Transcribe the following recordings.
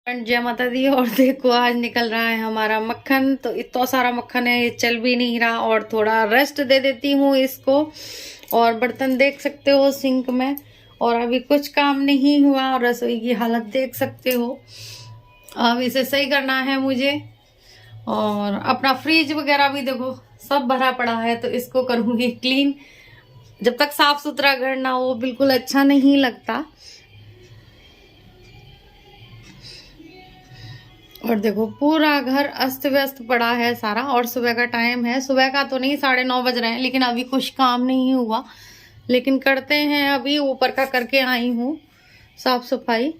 जय माता दी। और देखो आज निकल रहा है हमारा मक्खन। तो इतना सारा मक्खन है, ये चल भी नहीं रहा और थोड़ा रेस्ट दे देती हूँ इसको। और बर्तन देख सकते हो सिंक में, और अभी कुछ काम नहीं हुआ। और रसोई की हालत देख सकते हो, अब इसे सही करना है मुझे। और अपना फ्रिज वगैरह भी देखो सब भरा पड़ा है, तो इसको करूंगी क्लीन। जब तक साफ सुथरा घर ना हो बिल्कुल अच्छा नहीं लगता। और देखो पूरा घर अस्त व्यस्त पड़ा है सारा। और सुबह का टाइम है, सुबह का तो नहीं, 9:30 बज रहे हैं, लेकिन अभी कुछ काम नहीं हुआ। लेकिन करते हैं, अभी ऊपर का करके आई हूँ साफ सफाई।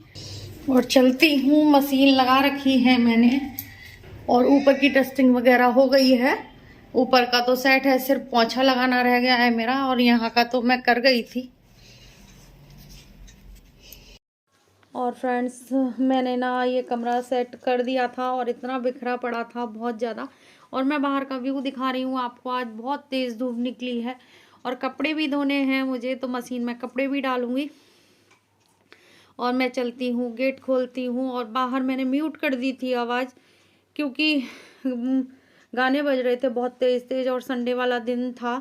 और चलती हूँ, मशीन लगा रखी है मैंने। और ऊपर की टेस्टिंग वगैरह हो गई है। ऊपर का तो सेट है, सिर्फ पोंछा लगाना रह गया है मेरा। और यहाँ का तो मैं कर गई थी। और फ्रेंड्स, मैंने ना ये कमरा सेट कर दिया था और इतना बिखरा पड़ा था बहुत ज़्यादा। और मैं बाहर का व्यू दिखा रही हूँ आपको। आज बहुत तेज़ धूप निकली है और कपड़े भी धोने हैं मुझे, तो मशीन में कपड़े भी डालूंगी। और मैं चलती हूँ, गेट खोलती हूँ। और बाहर मैंने म्यूट कर दी थी आवाज़, क्योंकि गाने बज रहे थे बहुत तेज़ तेज़, और संडे वाला दिन था।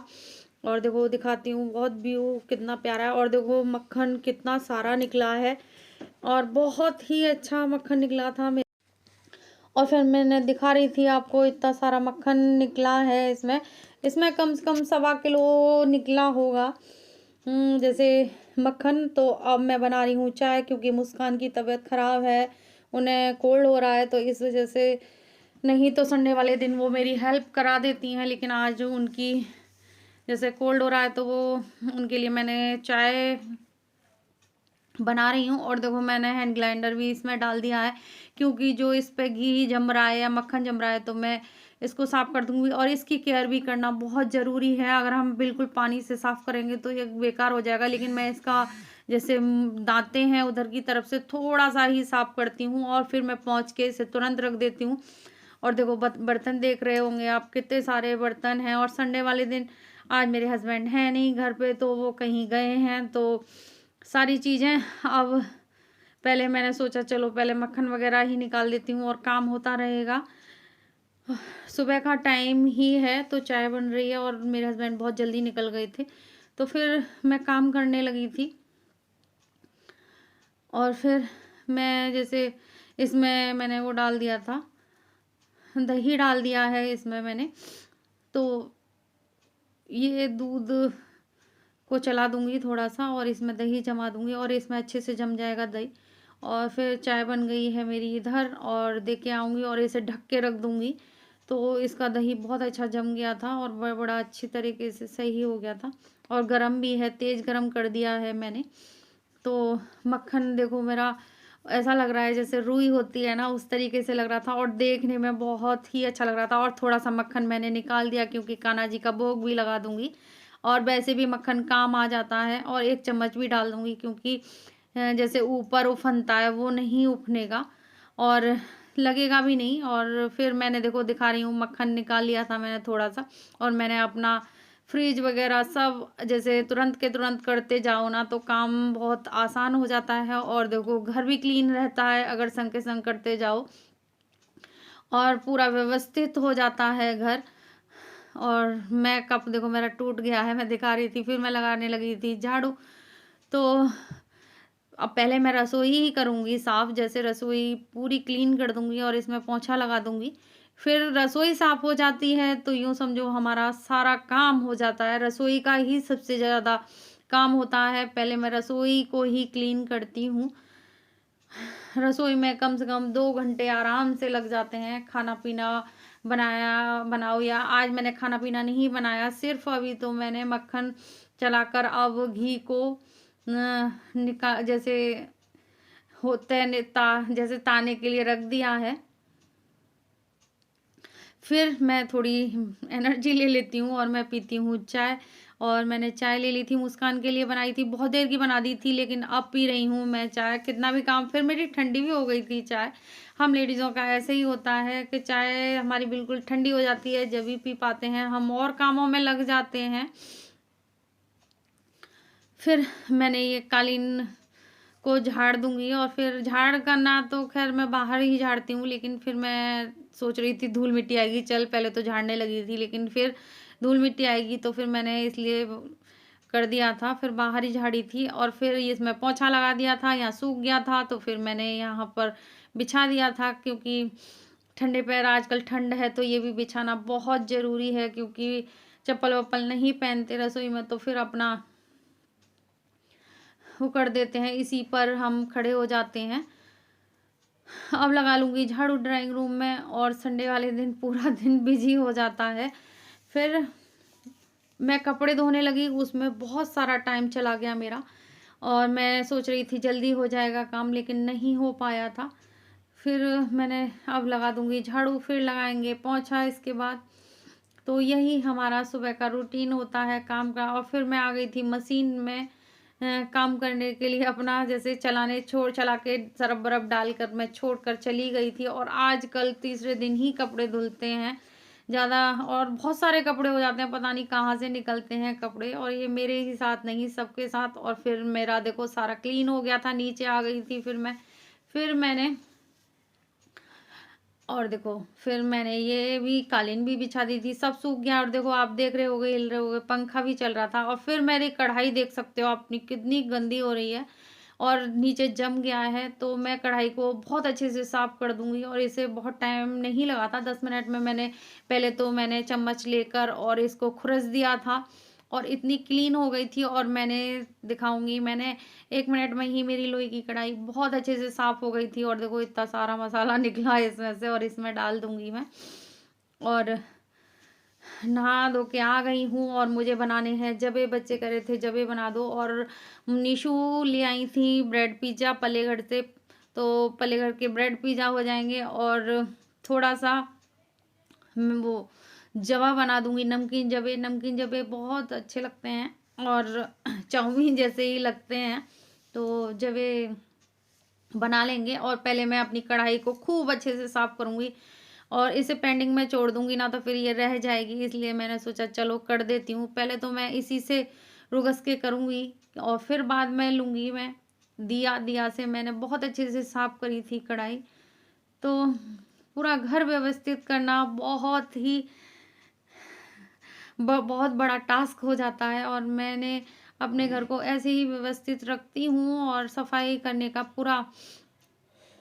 और देखो दिखाती हूँ, बहुत व्यू कितना प्यारा है। और देखो मक्खन कितना सारा निकला है, और बहुत ही अच्छा मक्खन निकला था। और फिर मैंने दिखा रही थी आपको, इतना सारा मक्खन निकला है इसमें। इसमें कम से कम 1.25 किलो निकला होगा जैसे मक्खन। तो अब मैं बना रही हूँ चाय, क्योंकि मुस्कान की तबीयत ख़राब है, उन्हें कोल्ड हो रहा है, तो इस वजह से। नहीं तो संडे वाले दिन वो मेरी हेल्प करा देती हैं, लेकिन आज उनकी जैसे कोल्ड हो रहा है, तो वो उनके लिए मैंने चाय बना रही हूँ। और देखो मैंने हैंड ग्लाइंडर भी इसमें डाल दिया है, क्योंकि जो इस पे घी जम रहा है या मक्खन जम रहा है, तो मैं इसको साफ कर दूंगी। और इसकी केयर भी करना बहुत ज़रूरी है। अगर हम बिल्कुल पानी से साफ करेंगे तो ये बेकार हो जाएगा। लेकिन मैं इसका जैसे दांते हैं उधर की तरफ से थोड़ा सा ही साफ करती हूँ, और फिर मैं पोंछ के इसे तुरंत रख देती हूँ। और देखो बर्तन देख रहे होंगे आप, कितने सारे बर्तन हैं। और संडे वाले दिन आज मेरे हस्बैंड हैं नहीं घर पे, तो वो कहीं गए हैं, तो सारी चीज़ें अब पहले मैंने सोचा चलो पहले मक्खन वगैरह ही निकाल देती हूँ और काम होता रहेगा। सुबह का टाइम ही है, तो चाय बन रही है। और मेरे हस्बैंड बहुत जल्दी निकल गए थे, तो फिर मैं काम करने लगी थी। और फिर मैं जैसे इसमें मैंने वो डाल दिया था, दही डाल दिया है इसमें मैंने। तो ये दूध को चला दूंगी थोड़ा सा, और इसमें दही जमा दूंगी, और इसमें अच्छे से जम जाएगा दही। और फिर चाय बन गई है मेरी इधर, और दे के आऊँगी और इसे ढक के रख दूंगी। तो इसका दही बहुत अच्छा जम गया था, और बड़ा अच्छी तरीके से सही हो गया था। और गरम भी है, तेज़ गरम कर दिया है मैंने। तो मक्खन देखो मेरा ऐसा लग रहा है जैसे रुई होती है ना, उस तरीके से लग रहा था, और देखने में बहुत ही अच्छा लग रहा था। और थोड़ा सा मक्खन मैंने निकाल दिया, क्योंकि कान्हा जी का भोग भी लगा दूंगी। और वैसे भी मक्खन काम आ जाता है। और 1 चम्मच भी डाल दूंगी, क्योंकि जैसे ऊपर उफनता है वो नहीं उफनेगा और लगेगा भी नहीं। और फिर मैंने देखो दिखा रही हूँ, मक्खन निकाल लिया था मैंने थोड़ा सा। और मैंने अपना फ्रिज वगैरह सब जैसे तुरंत के तुरंत करते जाओ ना, तो काम बहुत आसान हो जाता है। और देखो घर भी क्लीन रहता है अगर संग के संग करते जाओ, और पूरा व्यवस्थित हो जाता है घर। और मैं कप देखो मेरा टूट गया है, मैं दिखा रही थी, फिर मैं लगाने लगी थी झाड़ू। तो अब पहले मैं रसोई ही करूँगी साफ़, जैसे रसोई पूरी क्लीन कर दूँगी और इसमें पोंछा लगा दूँगी। फिर रसोई साफ़ हो जाती है, तो यूँ समझो हमारा सारा काम हो जाता है। रसोई का ही सबसे ज़्यादा काम होता है। पहले मैं रसोई को ही क्लीन करती हूँ। रसोई में कम से कम 2 घंटे आराम से लग जाते हैं। खाना पीना बनाओ, या आज मैंने खाना पीना नहीं बनाया, सिर्फ अभी तो मैंने मक्खन चलाकर अब घी को जैसे होते हैं जैसे ताने के लिए रख दिया है। फिर मैं थोड़ी एनर्जी ले लेती हूँ और मैं पीती हूँ चाय। और मैंने चाय ले ली थी, मुस्कान के लिए बनाई थी, बहुत देर की बना दी थी, लेकिन अब पी रही हूँ मैं चाय। कितना भी काम, फिर मेरी ठंडी भी हो गई थी चाय। हम लेडीज़ों का ऐसे ही होता है कि चाय हमारी बिल्कुल ठंडी हो जाती है, जब भी पी पाते हैं, हम और कामों में लग जाते हैं। फिर मैंने ये कालीन को झाड़ दूँगी। और फिर झाड़ करना तो ख़ैर मैं बाहर ही झाड़ती हूँ, लेकिन फिर मैं सोच रही थी धूल मिट्टी आएगी, चल पहले तो झाड़ने लगी थी, लेकिन फिर धूल मिट्टी आएगी तो फिर मैंने इसलिए कर दिया था, फिर बाहर ही झाड़ी थी। और फिर ये इसमें पोंछा लगा दिया था, यहाँ सूख गया था तो फिर मैंने यहाँ पर बिछा दिया था, क्योंकि ठंडे पैर, आजकल ठंड है तो ये भी बिछाना बहुत ज़रूरी है, क्योंकि चप्पल-वप्पल नहीं पहनते रसोई में तो फिर अपना वो कर देते हैं, इसी पर हम खड़े हो जाते हैं। अब लगा लूँगी झाड़ू ड्राइंग रूम में, और संडे वाले दिन पूरा दिन बिजी हो जाता है। फिर मैं कपड़े धोने लगी, उसमें बहुत सारा टाइम चला गया मेरा, और मैं सोच रही थी जल्दी हो जाएगा काम, लेकिन नहीं हो पाया था। फिर मैंने अब लगा दूँगी झाड़ू, फिर लगाएँगे पोंछा इसके बाद। तो यही हमारा सुबह का रूटीन होता है काम का। और फिर मैं आ गई थी मशीन में काम करने के लिए, अपना जैसे चलाने चला के सरफ बर्फ डालकर मैं छोड़कर चली गई थी। और आजकल तीसरे दिन ही कपड़े धुलते हैं ज़्यादा, और बहुत सारे कपड़े हो जाते हैं, पता नहीं कहाँ से निकलते हैं कपड़े, और ये मेरे ही साथ नहीं सबके साथ। और फिर मेरा देखो सारा क्लीन हो गया था, नीचे आ गई थी फिर मैंने और देखो फिर मैंने ये भी कालीन भी बिछा दी थी, सब सूख गया। और देखो आप देख रहे होगे, हिल रहे होगे, पंखा भी चल रहा था। और फिर मेरी कढ़ाई देख सकते हो अपनी कितनी गंदी हो रही है, और नीचे जम गया है। तो मैं कढ़ाई को बहुत अच्छे से साफ कर दूंगी, और इसे बहुत टाइम नहीं लगा था, 10 मिनट में पहले तो मैंने चम्मच लेकर और इसको खुरस दिया था, और इतनी क्लीन हो गई थी। और मैंने दिखाऊंगी, मैंने 1 मिनट में ही मेरी लोहे की कढ़ाई बहुत अच्छे से साफ हो गई थी। और देखो इतना सारा मसाला निकला है इसमें से, और इसमें डाल दूंगी मैं। और नहा धो के आ गई हूँ, और मुझे बनाने हैं जबे, बच्चे कह रहे थे जबे बना दो। और निशु ले आई थी ब्रेड पिज़्ज़ा पलेगढ़ से, तो पलेगढ़ के ब्रेड पिज़्ज़ा हो जाएंगे। और थोड़ा सा वो जवा बना दूंगी, नमकीन जबे बहुत अच्छे लगते हैं, और चाउमीन जैसे ही लगते हैं, तो जबे बना लेंगे। और पहले मैं अपनी कढ़ाई को खूब अच्छे से साफ करूंगी, और इसे पेंडिंग में छोड़ दूंगी ना तो फिर ये रह जाएगी, इसलिए मैंने सोचा चलो कर देती हूँ। पहले तो मैं इसी से रुगस के करूंगी, और फिर बाद में लूँगी मैं दिया से मैंने बहुत अच्छे से साफ करी थी कढ़ाई। तो पूरा घर व्यवस्थित करना बहुत बड़ा टास्क हो जाता है, और मैंने अपने घर को ऐसे ही व्यवस्थित रखती हूँ, और सफाई करने का पूरा।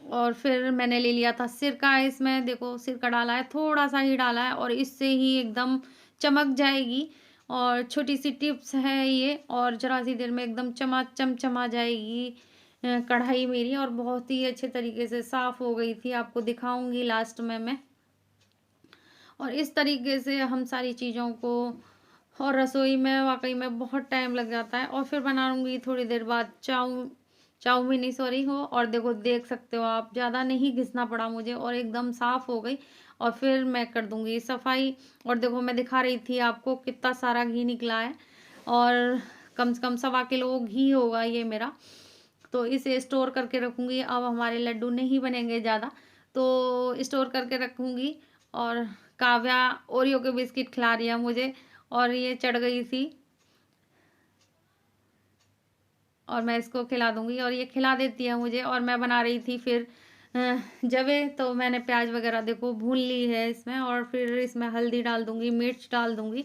और फिर मैंने ले लिया था सिरका, इसमें देखो सिरका डाला है, थोड़ा सा ही डाला है, और इससे ही एकदम चमक जाएगी। और छोटी सी टिप्स है ये, और जरा सी देर में एकदम चमा जाएगी कढ़ाई मेरी, और बहुत ही अच्छे तरीके से साफ हो गई थी, आपको दिखाऊंगी लास्ट में मैं। और इस तरीके से हम सारी चीज़ों को, और रसोई में वाकई में बहुत टाइम लग जाता है। और फिर बनाऊंगी थोड़ी देर बाद चाउमीन नहीं, सॉरी हो। और देखो देख सकते हो आप, ज़्यादा नहीं घिसना पड़ा मुझे, और एकदम साफ़ हो गई। और फिर मैं कर दूंगी सफाई। और देखो मैं दिखा रही थी आपको कितना सारा घी निकला है, और कम से कम 1.25 किलो घी होगा ये मेरा। तो इसे स्टोर करके रखूँगी, अब हमारे लड्डू नहीं बनेंगे ज़्यादा, तो स्टोर करके रखूँगी। और काव्या ओरियो के बिस्किट खिला रही है मुझे, और ये चढ़ गई थी, और मैं इसको खिला दूंगी, और ये खिला देती है मुझे। और मैं बना रही थी फिर जबे, तो मैंने प्याज वगैरह देखो भून ली है इसमें, और फिर इसमें हल्दी डाल दूंगी, मिर्च डाल दूंगी,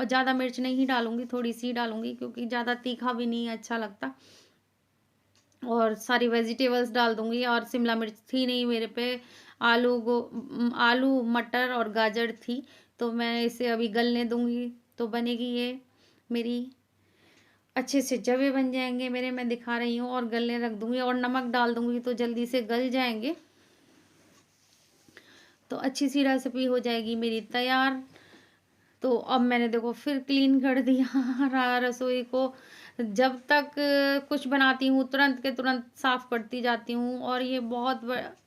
और ज़्यादा मिर्च नहीं डालूंगी, थोड़ी सी डालूंगी, क्योंकि ज़्यादा तीखा भी नहीं अच्छा लगता। और सारी वेजिटेबल्स डाल दूंगी, और शिमला मिर्च थी नहीं मेरे पे, आलू मटर और गाजर थी, तो मैं इसे अभी गलने दूंगी, तो बनेगी ये मेरी अच्छे से जवे बन जाएंगे मेरे, मैं दिखा रही हूँ। और गलने रख दूंगी, और नमक डाल दूंगी तो जल्दी से गल जाएंगे, तो अच्छी सी रेसिपी हो जाएगी मेरी तैयार। तो अब मैंने देखो फिर क्लीन कर दिया रसोई को। जब तक कुछ बनाती हूँ तुरंत के तुरंत साफ करती जाती हूँ, और ये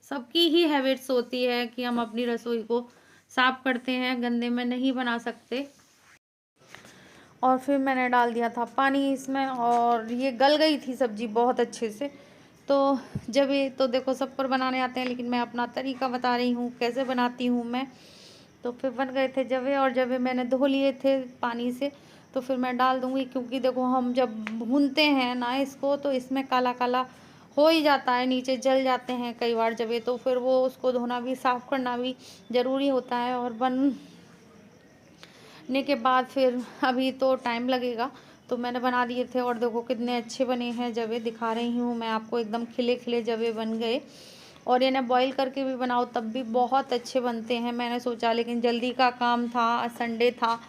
सबकी ही हैबिट्स होती है कि हम अपनी रसोई को साफ करते हैं, गंदे में नहीं बना सकते। और फिर मैंने डाल दिया था पानी इसमें, और ये गल गई थी सब्जी बहुत अच्छे से। तो जब ये तो देखो सब पर बनाने आते हैं, लेकिन मैं अपना तरीका बता रही हूँ कैसे बनाती हूँ मैं। तो फिर बन गए थे जवे, और जवे मैंने धो लिए थे पानी से, तो फिर मैं डाल दूँगी, क्योंकि देखो हम जब भूनते हैं ना इसको, तो इसमें काला काला हो ही जाता है, नीचे जल जाते हैं कई बार जब ये, तो फिर वो उसको धोना भी, साफ़ करना भी ज़रूरी होता है। और बनने के बाद फिर अभी तो टाइम लगेगा, तो मैंने बना दिए थे और देखो कितने अच्छे बने हैं जवे, दिखा रही हूँ मैं आपको, एकदम खिले खिले जवे बन गए। और इन्हें बॉईल करके भी बनाओ तब भी बहुत अच्छे बनते हैं। मैंने सोचा, लेकिन जल्दी का काम था, संडे था,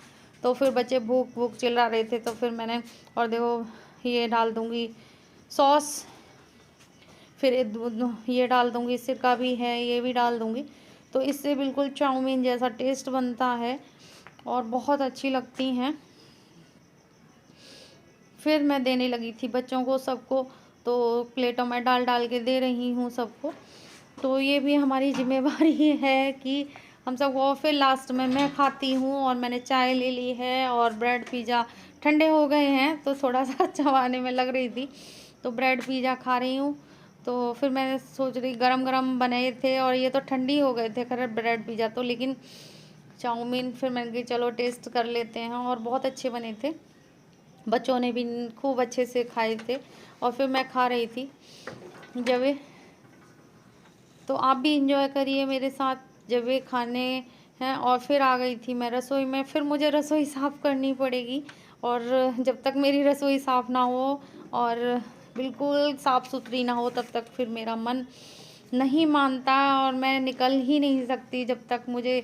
तो फिर बच्चे भूख भूख चिल्ला रहे थे, तो फिर मैंने, और देखो ये डाल दूँगी सॉस, फिर ये डाल दूँगी, सिरका भी है ये भी डाल दूँगी, तो इससे बिल्कुल चाउमीन जैसा टेस्ट बनता है और बहुत अच्छी लगती हैं। फिर मैं देने लगी थी बच्चों को सबको, तो प्लेटों में डाल डाल के दे रही हूँ सबको। तो ये भी हमारी ज़िम्मेवारी है कि हम सबको, फिर लास्ट में मैं खाती हूँ। और मैंने चाय ले ली है और ब्रेड पिज़्ज़ा ठंडे हो गए हैं तो थोड़ा सा चबाने में लग रही थी, तो ब्रेड पिज़्ज़ा खा रही हूँ। तो फिर मैं सोच रही, गरम गरम बने थे और ये तो ठंडी हो गए थे खैर ब्रेड पिज़्ज़ा तो, लेकिन चाउमीन फिर मैंने कही चलो टेस्ट कर लेते हैं, और बहुत अच्छे बने थे। बच्चों ने भी खूब अच्छे से खाए थे और फिर मैं खा रही थी जब, तो आप भी इंजॉय करिए मेरे साथ जब ये खाने हैं। और फिर आ गई थी मैं रसोई में, फिर मुझे रसोई साफ़ करनी पड़ेगी, और जब तक मेरी रसोई साफ़ ना हो और बिल्कुल साफ़ सुथरी ना हो तब तक फिर मेरा मन नहीं मानता, और मैं निकल ही नहीं सकती जब तक मुझे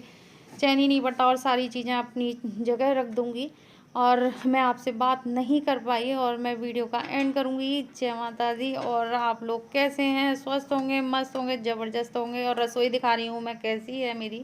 चैन ही नहीं पड़ता, और सारी चीज़ें अपनी जगह रख दूँगी। और मैं आपसे बात नहीं कर पाई और मैं वीडियो का एंड करूँगी। जय माता दी। और आप लोग कैसे हैं? स्वस्थ होंगे, मस्त होंगे, ज़बरदस्त होंगे। और रसोई दिखा रही हूँ मैं कैसी है मेरी।